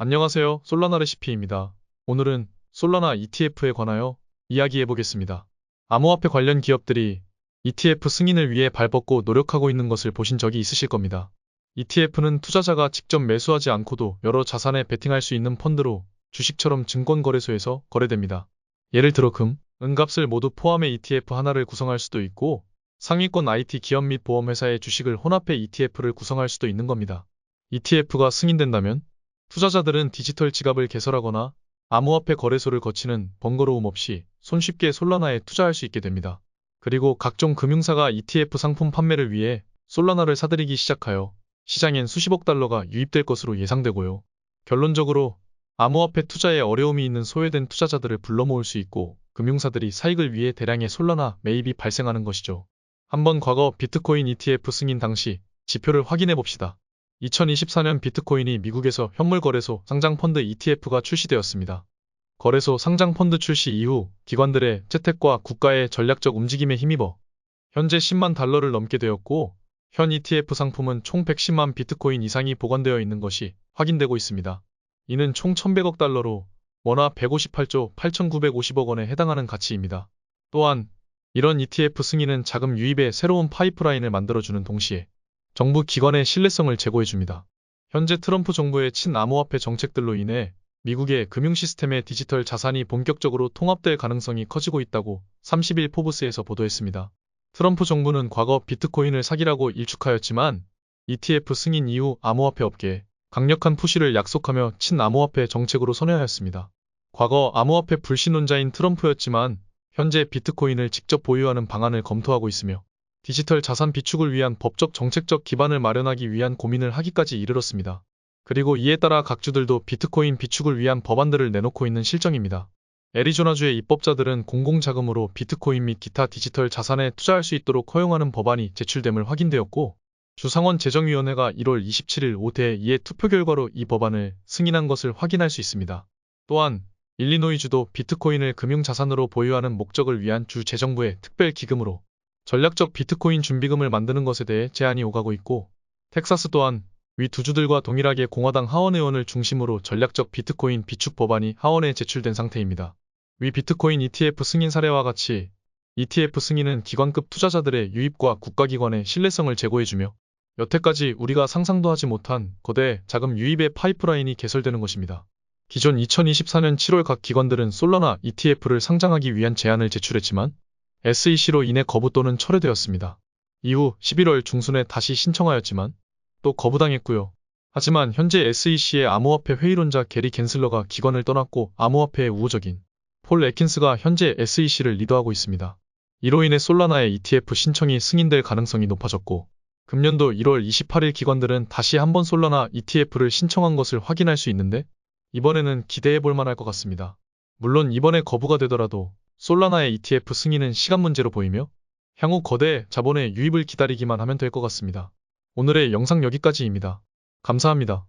안녕하세요. 솔라나 레시피입니다. 오늘은 솔라나 ETF에 관하여 이야기해 보겠습니다. 암호화폐 관련 기업들이 ETF 승인을 위해 발벗고 노력하고 있는 것을 보신 적이 있으실 겁니다. ETF는 투자자가 직접 매수하지 않고도 여러 자산에 베팅할 수 있는 펀드로 주식처럼 증권거래소에서 거래됩니다. 예를 들어 금, 은값을 모두 포함해 ETF 하나를 구성할 수도 있고 상위권 IT 기업 및 보험회사의 주식을 혼합해 ETF를 구성할 수도 있는 겁니다. ETF가 승인된다면 투자자들은 디지털 지갑을 개설하거나 암호화폐 거래소를 거치는 번거로움 없이 손쉽게 솔라나에 투자할 수 있게 됩니다. 그리고 각종 금융사가 ETF 상품 판매를 위해 솔라나를 사들이기 시작하여 시장엔 수십억 달러가 유입될 것으로 예상되고요. 결론적으로 암호화폐 투자에 어려움이 있는 소외된 투자자들을 불러 모을 수 있고 금융사들이 사익을 위해 대량의 솔라나 매입이 발생하는 것이죠. 한번 과거 비트코인 ETF 승인 당시 지표를 확인해 봅시다. 2024년 비트코인이 미국에서 현물거래소 상장펀드 ETF가 출시되었습니다. 거래소 상장펀드 출시 이후 기관들의 채택과 국가의 전략적 움직임에 힘입어 현재 10만 달러를 넘게 되었고 현 ETF 상품은 총 110만 비트코인 이상이 보관되어 있는 것이 확인되고 있습니다. 이는 총 1100억 달러로 원화 158조 8950억 원에 해당하는 가치입니다. 또한 이런 ETF 승인은 자금 유입에 새로운 파이프라인을 만들어주는 동시에 정부 기관의 신뢰성을 제고해줍니다. 현재 트럼프 정부의 친암호화폐 정책들로 인해 미국의 금융 시스템에 디지털 자산이 본격적으로 통합될 가능성이 커지고 있다고 30일 포브스에서 보도했습니다. 트럼프 정부는 과거 비트코인을 사기라고 일축하였지만 ETF 승인 이후 암호화폐 업계에 강력한 푸시를 약속하며 친암호화폐 정책으로 선회하였습니다. 과거 암호화폐 불신론자인 트럼프였지만 현재 비트코인을 직접 보유하는 방안을 검토하고 있으며 디지털 자산 비축을 위한 법적 정책적 기반을 마련하기 위한 고민을 하기까지 이르렀습니다. 그리고 이에 따라 각 주들도 비트코인 비축을 위한 법안들을 내놓고 있는 실정입니다. 애리조나주의 입법자들은 공공자금으로 비트코인 및 기타 디지털 자산에 투자할 수 있도록 허용하는 법안이 제출됨을 확인되었고 주상원 재정위원회가 1월 27일 5대 2의 투표 결과로 이 법안을 승인한 것을 확인할 수 있습니다. 또한 일리노이주도 비트코인을 금융자산으로 보유하는 목적을 위한 주 재정부의 특별기금으로 전략적 비트코인 준비금을 만드는 것에 대해 제안이 오가고 있고 텍사스 또한 위 두 주들과 동일하게 공화당 하원의원을 중심으로 전략적 비트코인 비축 법안이 하원에 제출된 상태입니다. 위 비트코인 ETF 승인 사례와 같이 ETF 승인은 기관급 투자자들의 유입과 국가기관의 신뢰성을 제고해주며 여태까지 우리가 상상도 하지 못한 거대 자금 유입의 파이프라인이 개설되는 것입니다. 기존 2024년 7월 각 기관들은 솔라나 ETF를 상장하기 위한 제안을 제출했지만 SEC로 인해 거부 또는 철회되었습니다. 이후 11월 중순에 다시 신청하였지만 또 거부당했고요. 하지만 현재 SEC의 암호화폐 회의론자 게리 겐슬러가 기관을 떠났고 암호화폐의 우호적인 폴 애킨스가 현재 SEC를 리더하고 있습니다. 이로 인해 솔라나의 ETF 신청이 승인될 가능성이 높아졌고 금년도 1월 28일 기관들은 다시 한번 솔라나 ETF를 신청한 것을 확인할 수 있는데 이번에는 기대해 볼 만할 것 같습니다. 물론 이번에 거부가 되더라도 솔라나의 ETF 승인은 시간 문제로 보이며 향후 거대 자본의 유입을 기다리기만 하면 될 것 같습니다. 오늘의 영상 여기까지입니다. 감사합니다.